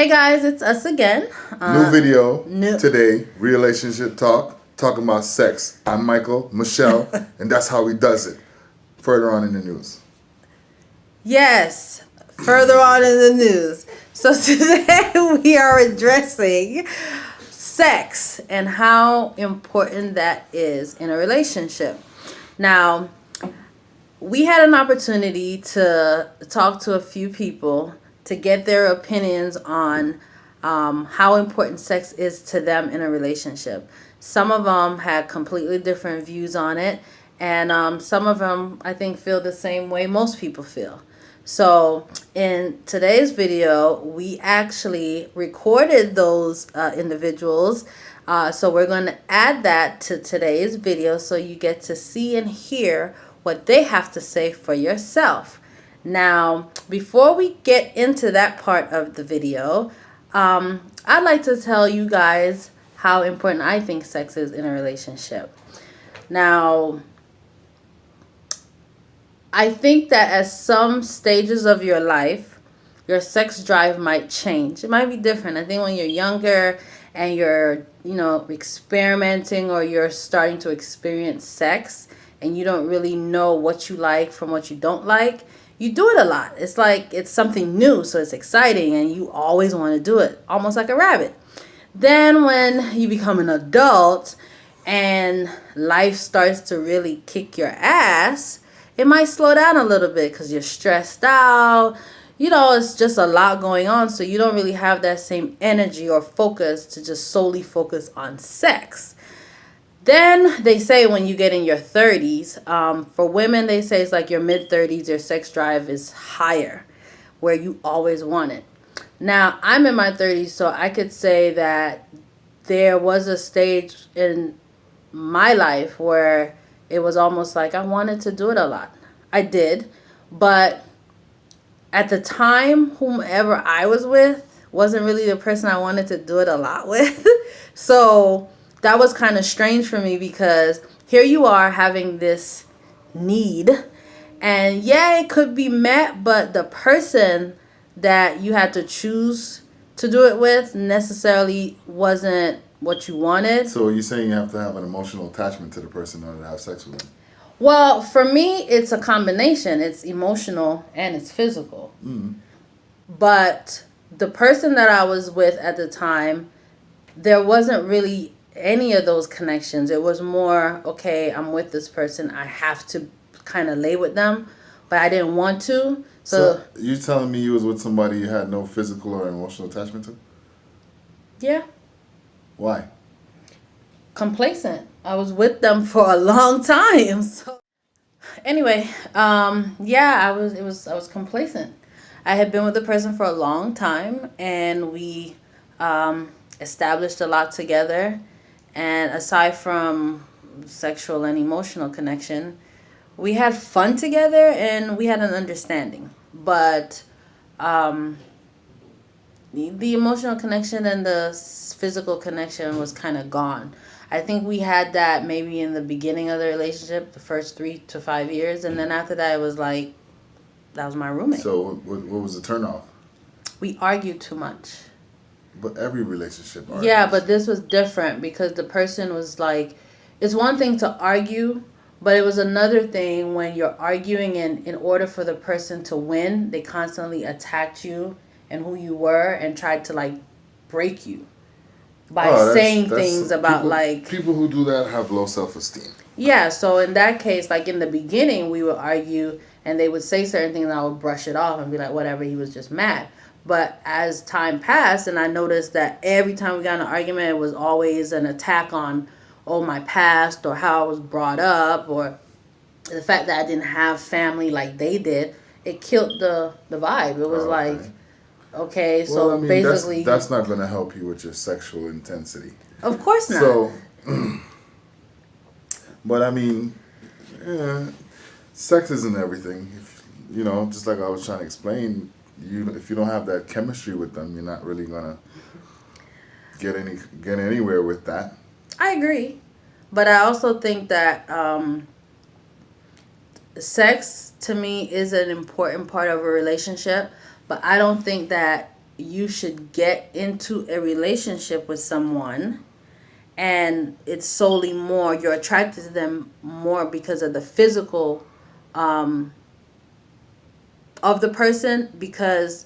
Hey guys, it's us again. New video today, Relationship Talk, talking about sex. I'm Michael, Michelle, and that's how he does it. Further on in the news. Yes, further on in the news. So today we are addressing sex and how important that is in a relationship. Now, we had an opportunity to talk to a few people to get their opinions on how important sex is to them in a relationship. Some of them had completely different views on it, and some of them, I think, feel the same way most people feel. So in today's video, we actually recorded those individuals. So we're going to add that to today's video so you get to see and hear what they have to say for yourself. Now, before we get into that part of the video, I'd like to tell you guys how important I think sex is in a relationship. Now, I think that at some stages of your life, your sex drive might change. It might be different. I think when you're younger and you're, experimenting, or you're starting to experience sex and you don't really know what you like from what you don't like, you do it a lot. It's like it's something new, so it's exciting and you always want to do it, almost like a rabbit. Then when you become an adult and life starts to really kick your ass, it might slow down a little bit because you're stressed out. It's just a lot going on, so you don't really have that same energy or focus to just solely focus on sex. Then they say when you get in your 30s, for women, they say it's like your mid-30s, your sex drive is higher, where you always want it. Now, I'm in my 30s, so I could say that there was a stage in my life where it was almost like I wanted to do it a lot. I did, but at the time, whomever I was with wasn't really the person I wanted to do it a lot with. So that was kind of strange for me, because here you are having this need, and yeah, it could be met, but the person that you had to choose to do it with necessarily wasn't what you wanted. So you're saying you have to have an emotional attachment to the person in order to have sex with them? Well, for me, it's a combination. It's emotional and it's physical. Mm. But the person that I was with at the time, there wasn't really any of those connections. It was more, okay, I'm with this person, I have to kind of lay with them, but I didn't want to. So you telling me you was with somebody you had no physical or emotional attachment to? Yeah. Why? Complacent. I was with them for a long time. So anyway, I was complacent. I had been with the person for a long time, and we established a lot together. And aside from sexual and emotional connection, we had fun together and we had an understanding. But the emotional connection and the physical connection was kind of gone. I think we had that maybe in the beginning of the relationship, the first 3 to 5 years. And then after that, it was like, that was my roommate. So what was the turnoff? We argued too much. But every relationship argues. Yeah, but this was different because the person was like, it's one thing to argue, but it was another thing when you're arguing, and in order for the person to win, they constantly attacked you and who you were and tried to break you by saying things about people who do that have low self-esteem. Yeah, so in that case, in the beginning, we would argue and they would say certain things and I would brush it off and be like, whatever, he was just mad. But as time passed, and I noticed that every time we got in an argument, it was always an attack on, my past, or how I was brought up, or the fact that I didn't have family like they did. It killed the vibe. It was okay, so basically... That's not going to help you with your sexual intensity. Of course not. So, but sex isn't everything. Just like I was trying to explain, if you don't have that chemistry with them, you're not really gonna get anywhere with that. I agree, but I also think that sex to me is an important part of a relationship. But I don't think that you should get into a relationship with someone and it's solely more, you're attracted to them more because of the physical of the person, because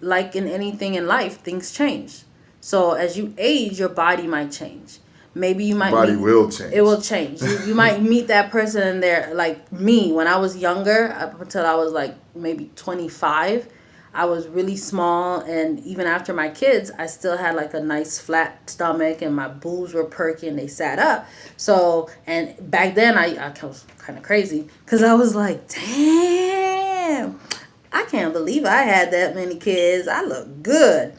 like in anything in life, things change. So as you age, your body might change. Maybe you might Body meet, will change. it will change. You might meet that person and they're like me when I was younger, up until I was like maybe 25. I was really small, and even after my kids, I still had like a nice flat stomach, and my boobs were perky and they sat up. So, and back then I was kind of crazy because I was like, damn, I can't believe I had that many kids. I look good.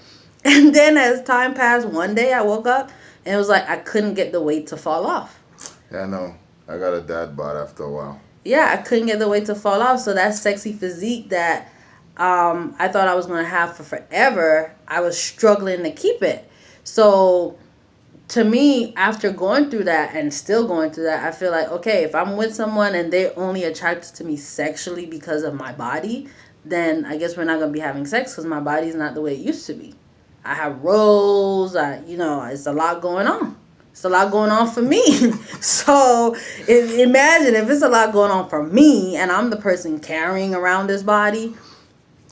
And then as time passed, one day I woke up and it was like I couldn't get the weight to fall off. Yeah, I know. I got a dad bod after a while. Yeah, I couldn't get the weight to fall off. So that sexy physique that I thought I was going to have for forever, I was struggling to keep it. So to me, after going through that and still going through that, I feel like, okay, if I'm with someone and they're only attracted to me sexually because of my body, then I guess we're not going to be having sex because my body's not the way it used to be. I have roles, it's a lot going on. It's a lot going on for me. So imagine if it's a lot going on for me and I'm the person carrying around this body.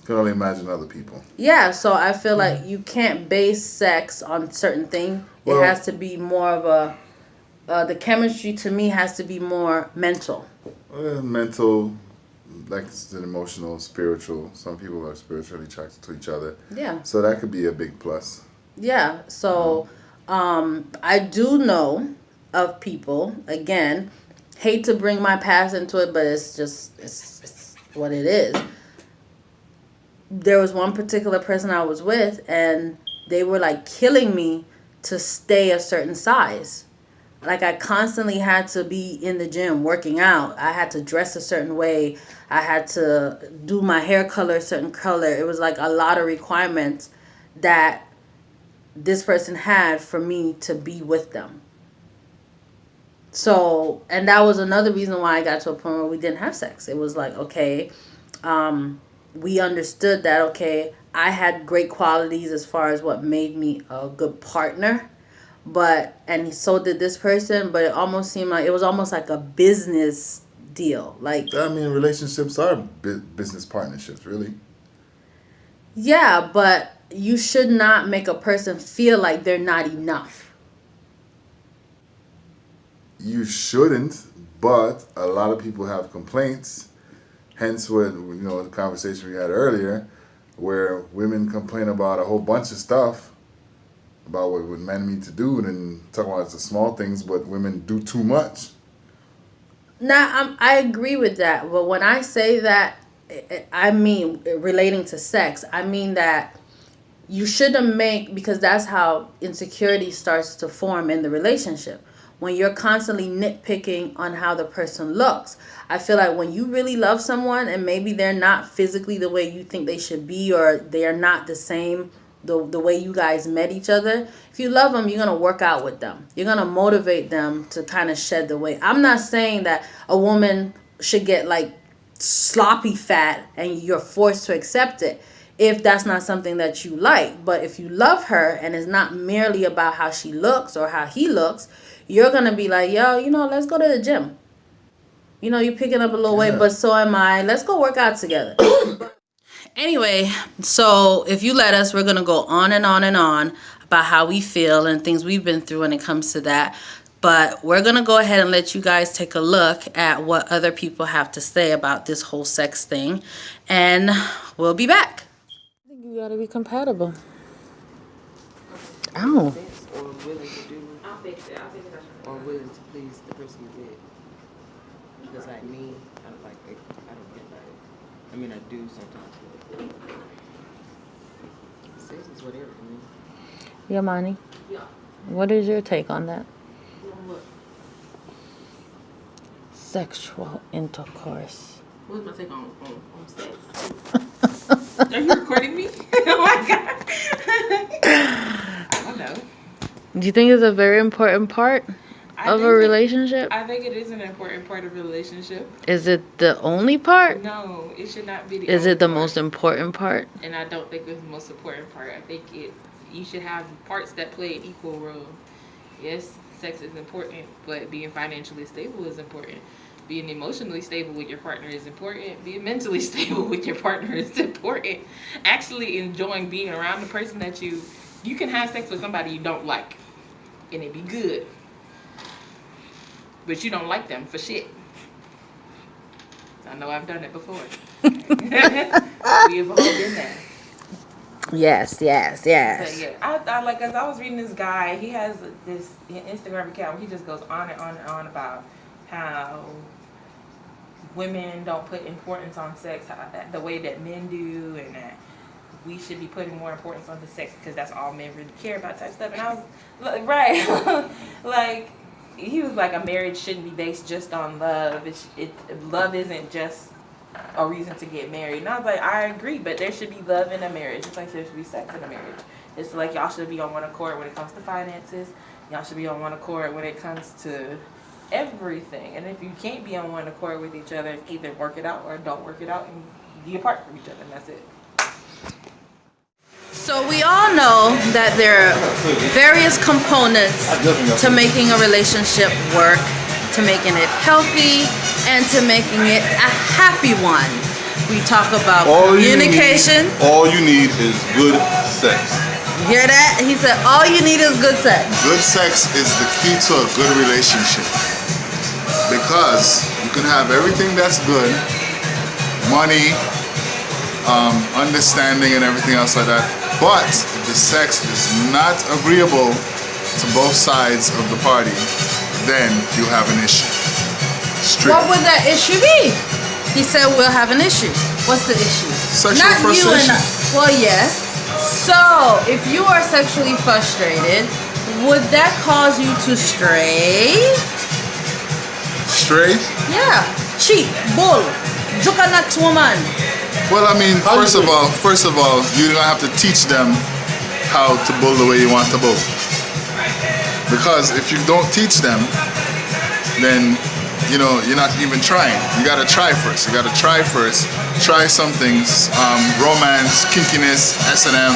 Can only imagine other people. Yeah, so I feel like you can't base sex on certain thing. It has to be more of the chemistry to me has to be more mental. Mental, like it's an emotional, spiritual. Some people are spiritually attracted to each other. Yeah. So that could be a big plus. Yeah, so I do know of people, again, hate to bring my past into it, but it's what it is. There was one particular person I was with, and they were like killing me to stay a certain size. Like I constantly had to be in the gym working out. I had to dress a certain way. I had to do my hair color a certain color. It was like a lot of requirements that this person had for me to be with them. So, and that was another reason why I got to a point where we didn't have sex. It was like, okay, we understood that, okay, I had great qualities as far as what made me a good partner, and so did this person, but it almost seemed like it was almost like a business deal. Like, I mean, relationships are business partnerships, really. Yeah, but you should not make a person feel like they're not enough. You shouldn't, but a lot of people have complaints. Hence, what the conversation we had earlier, where women complain about a whole bunch of stuff about what men need to do, and talk about the small things, but women do too much. Now, I agree with that, but when I say that, I mean relating to sex. I mean that you shouldn't because that's how insecurity starts to form in the relationship. When you're constantly nitpicking on how the person looks. I feel like when you really love someone and maybe they're not physically the way you think they should be, or they are not the same, the way you guys met each other, if you love them, you're going to work out with them. You're going to motivate them to kind of shed the weight. I'm not saying that a woman should get like sloppy fat and you're forced to accept it if that's not something that you like. But if you love her and it's not merely about how she looks or how he looks, you're going to be like, yo, let's go to the gym. You're picking up a little weight, but so am I. Let's go work out together. Anyway, so if you let us, we're going to go on and on and on about how we feel and things we've been through when it comes to that. But we're going to go ahead and let you guys take a look at what other people have to say about this whole sex thing. And we'll be back. I think you got to be compatible. Ow. Or willing to do. I'll fix it. Or willing to please the person you with. Because like me, I don't get that. I mean, I do sometimes. But sex is whatever for me. Yamani? Yeah. What is your take on that? What? Sexual intercourse. What's my take on sex? Are you recording me? Oh my god. I don't know. Do you think it's a very important part? of a relationship? I think it is an important part of a relationship. Is it the only part? No, it should not be the Is only it the part. most important part? And I don't think it's the most important part. I think you should have parts that play an equal role. Yes, sex is important, but being financially stable is important. Being emotionally stable with your partner is important. Being mentally stable with your partner is important. Actually enjoying being around the person that you can have sex with somebody you don't like, and it be good, but you don't like them for shit. I know I've done it before. We have all been there. Yes. But yeah, I like, as I was reading this guy, he has this Instagram account. He just goes on and on and on about how women don't put importance on sex the way that men do, and that we should be putting more importance on the sex because that's all men really care about, type stuff. And I was right, like, he was like, a marriage shouldn't be based just on love. Love isn't just a reason to get married. And I was like, I agree, but there should be love in a marriage. It's like there should be sex in a marriage. It's like y'all should be on one accord when it comes to finances. Y'all should be on one accord when it comes to everything. And if you can't be on one accord with each other, either work it out or don't work it out and be apart from each other, and that's it. So we all know that there are various components to making a relationship work, to making it healthy, and to making it a happy one. We talk about communication. All you need is good sex. You hear that? He said all you need is good sex. Good sex is the key to a good relationship. Because you can have everything that's good, money, understanding and everything else like that. But if the sex is not agreeable to both sides of the party, then you have an issue. Straight. What would that issue be? He said we'll have an issue. What's the issue? Sexual Not you and frustration. I. Well, yes. So, if you are sexually frustrated, would that cause you to stray? Stray? Yeah. Cheat, bull, jukanat woman. Well, I mean, first of all, you're gonna have to teach them how to bull the way you want to bull. Because if you don't teach them, then you're not even trying. You gotta try first. Try some things. Romance, kinkiness, S&M,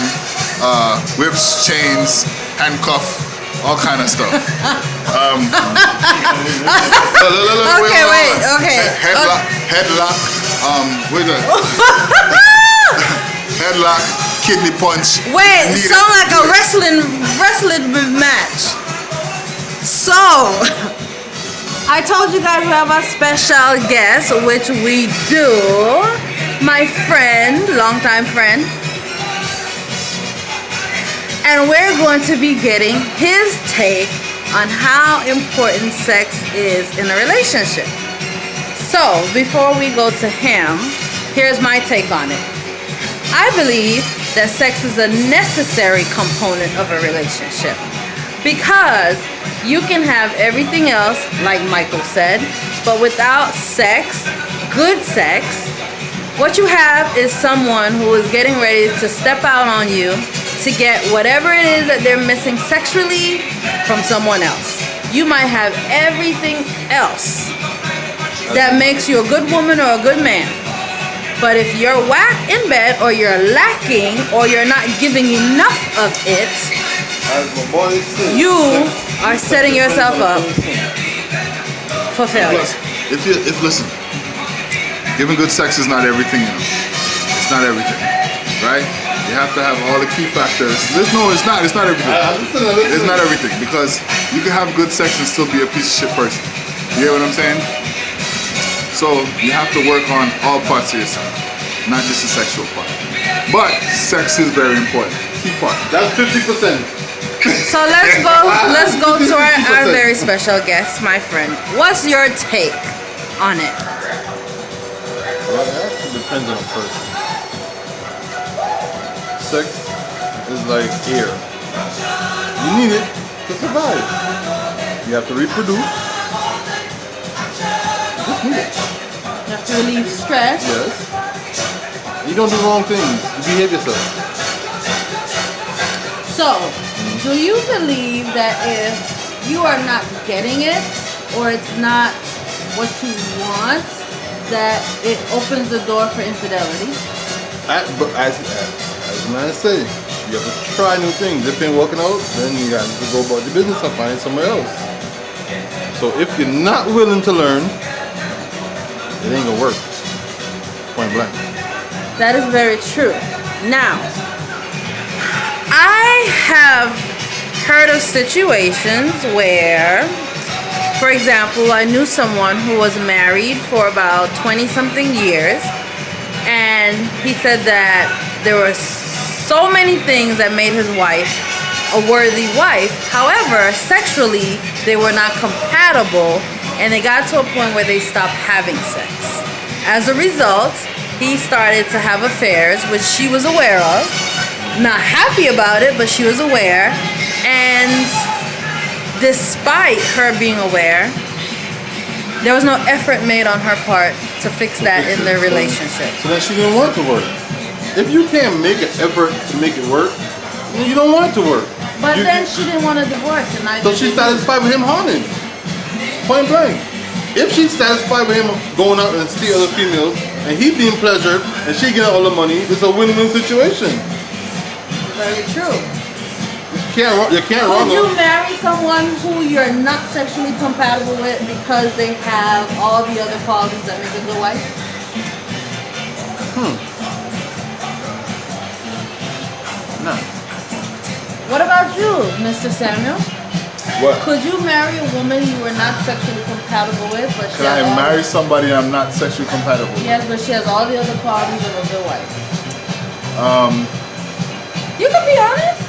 whips, chains, handcuff, all kind of stuff. Okay. Headlock. Wait a headlock, kidney punch. Wait, sound like a wrestling match. So, I told you guys we have a special guest, which we do. My friend, longtime friend. And we're going to be getting his take on how important sex is in a relationship. So, before we go to him, here's my take on it. I believe that sex is a necessary component of a relationship because you can have everything else, like Michael said, but without sex, good sex, what you have is someone who is getting ready to step out on you to get whatever it is that they're missing sexually from someone else. You might have everything else that makes you a good woman or a good man. But if you're whack in bed, or you're lacking, or you're not giving enough of it, you are setting yourself up for failure. Listen, giving good sex is not everything, It's not everything, right? You have to have all the key factors. It's not everything. It's not everything, because you can have good sex and still be a piece of shit person. You hear what I'm saying? So you have to work on all parts of yourself, not just the sexual part. But sex is very important. Key part. That's 50%. So let's go to our very special guest, my friend. What's your take on it? Well, it actually depends on a person. Sex is like air. You need it to survive. You have to reproduce. You just need it. You have to relieve stress. Yes. You don't do wrong things. You behave yourself. So, do you believe that if you are not getting it or it's not what you want, that it opens the door for infidelity. But as the man say, you have to try new things. If it ain't working out, then you got to go about the business and find somewhere else. So if you're not willing to learn, it ain't gonna work. Point blank. That is very true. Now, I have heard of situations where, for example, I knew someone who was married for about 20-something years, and he said that there were so many things that made his wife a worthy wife. However, sexually, they were not compatible, and they got to a point where they stopped having sex. As a result, he started to have affairs, which she was aware of. Not happy about it, but she was aware. And despite her being aware, there was no effort made on her part to fix that in their relationship. So then she didn't want it to work. If you can't make an effort to make it work, then you don't want it to work. But then she didn't want a divorce, and I. So she's satisfied with him haunting. Point blank. If she's satisfied with him going out and see other females, and he being pleasured, and she getting all the money, it's a win-win situation. Very true. You can't wrong Would you her. marry someone who you're not sexually compatible with because they have all the other qualities that make a good wife? No. What about you, Mr. Samuel? What? Could you marry a woman you were not sexually compatible with, but she Can I has all marry somebody I'm not sexually compatible with? Yes, but she has all the other qualities of a good wife. You can be honest.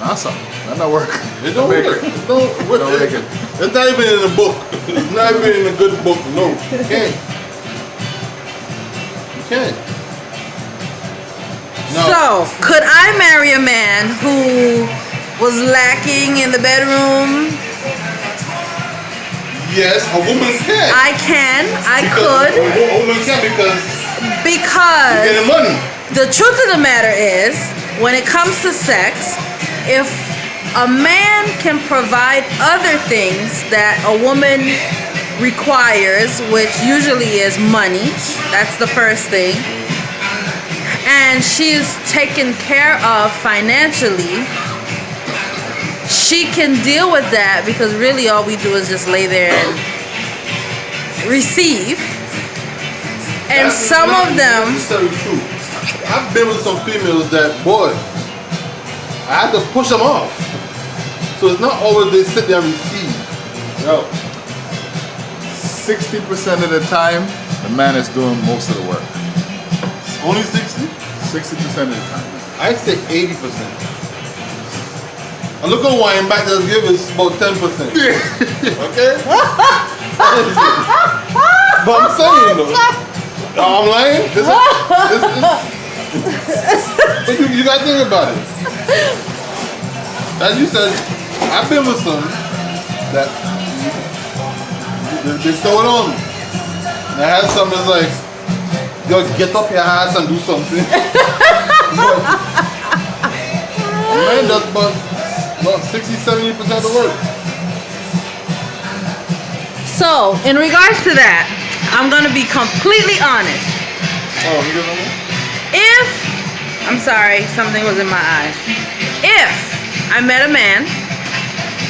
Awesome. That not work. It don't work. It don't work. Don't make it. It's not even in a book. It's not even in a good book. No, you can't. You can't. No. So, could I marry a man who was lacking in the bedroom? Yes, a woman can. I can. I Because could. A woman can because you're Because getting money. the truth of the matter is, when it comes to sex, if a man can provide other things that a woman requires, which usually is money, that's the first thing, and she's taken care of financially, she can deal with that, because really all we do is just lay there and receive. And some of them, Just tell you the truth. I've been with some females that, boy, I had to push them off. So it's not always they sit there and receive. Yo, 60% of the time, the man is doing most of the work. Only 60? 60% of the time. I say 80%. A little wine back that's give is about 10%. Okay? But I'm saying though. I'm lying? But you gotta think about it. As you said, I've been with some that they throw it on me. And I had some that's like, yo, get up your ass and do something. But a man does about 60-70% of the work. so in regards to that, I'm gonna be completely honest. Oh, you get one? If, I'm sorry, something was in my eye. If I met a man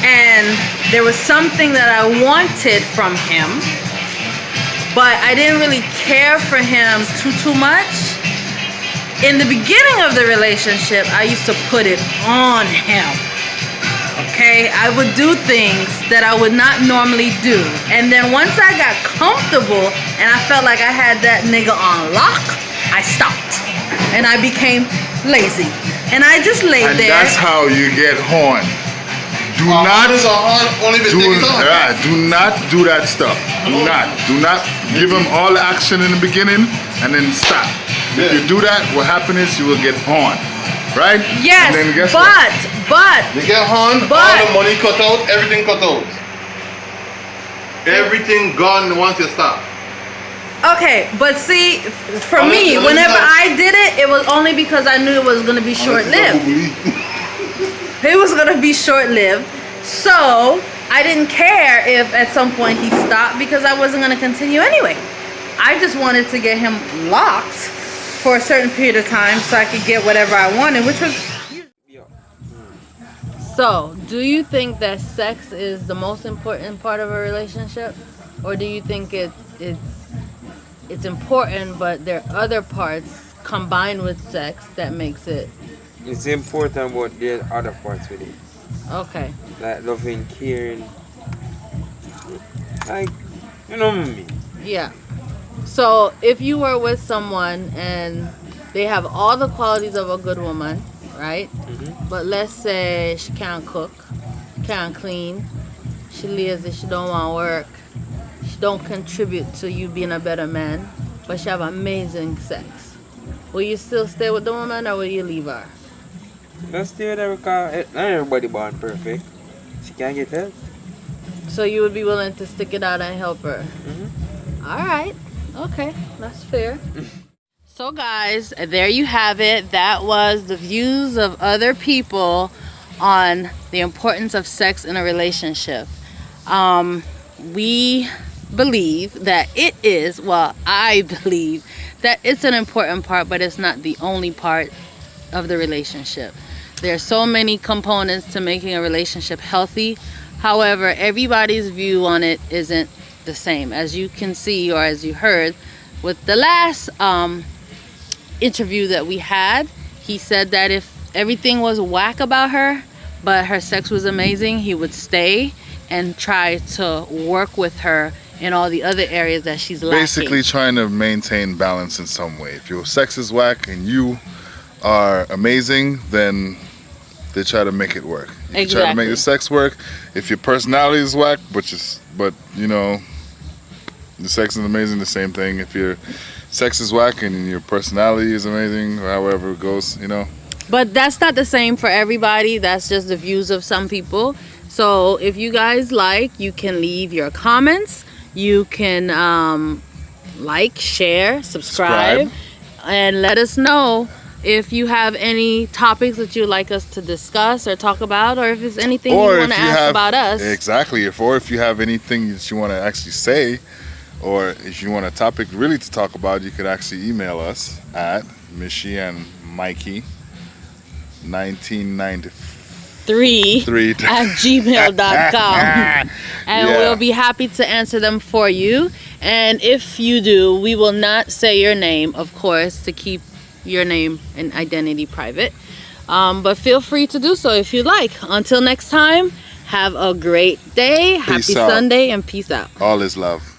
and there was something that I wanted from him, but I didn't really care for him too much, in the beginning of the relationship, I used to put it on him. Okay, I would do things that I would not normally do. And then once I got comfortable and I felt like I had that nigga on lock, I stopped. And I became lazy. And I just laid And there. that's how you get horn. Do not Only if do, it's on. do not do that stuff. Do not give him all the action in the beginning and then stop. If you do that, what happens is you will get horn, right? Yes, And then guess but You get horn, But- all the money cut out, everything cut out. Everything gone once you stop. okay, but see, for Unless- me, unless whenever you I did it, it was only because I knew it was gonna be short-lived. It was gonna be short-lived, So I didn't care if at some point he stopped because I wasn't going to continue anyway. I just wanted to get him locked for a certain period of time so I could get whatever I wanted, which was... So, do you think that sex is the most important part of a relationship? Or do you think it's important, but there are other parts combined with sex that makes it... It's important, but there are other parts with it. Okay. Like loving, caring. Like, you know what I mean? Yeah. So, if you were with someone and they have all the qualities of a good woman, right? Mm-hmm. But let's say she can't cook, can't clean, she lazy, she don't want to work, she don't contribute to you being a better man, but she have amazing sex. Will you still stay with the woman or will you leave her? Let's stay with her because not everybody born perfect. She can't get help. So you would be willing to stick it out and help her? Mm-hmm. All right. Okay. That's fair. So guys, there you have it. That was the views of other people on the importance of sex in a relationship. We believe that it is, well, I believe that it's an important part, but it's not the only part of the relationship. There are so many components to making a relationship healthy. However, everybody's view on it isn't the same. As you can see, or as you heard with the last interview that we had, he said that if everything was whack about her, but her sex was amazing, he would stay and try to work with her in all the other areas that she's lacking. Basically trying to maintain balance in some way. If your sex is whack and you are amazing, then they try to make it work. You try to make the sex work. If your personality is whack, but you know, the sex is amazing, the same thing. If your sex is whack and your personality is amazing, or however it goes, you know. But that's not the same for everybody. That's just the views of some people. So if you guys like, you can leave your comments. You can like, share, subscribe, and let us know if you have any topics that you'd like us to discuss or talk about, or if there's anything you want to ask about us. Exactly. Or if you have anything that you want to actually say, or if you want a topic really to talk about, you could actually email us at Mishi and Mikey 1993 at gmail.com. And we'll be happy to answer them for you. And if you do, we will not say your name, of course, to keep your name and identity private. But feel free to do so if you like. Until next time, have a great day. Happy Sunday and peace out. All is love.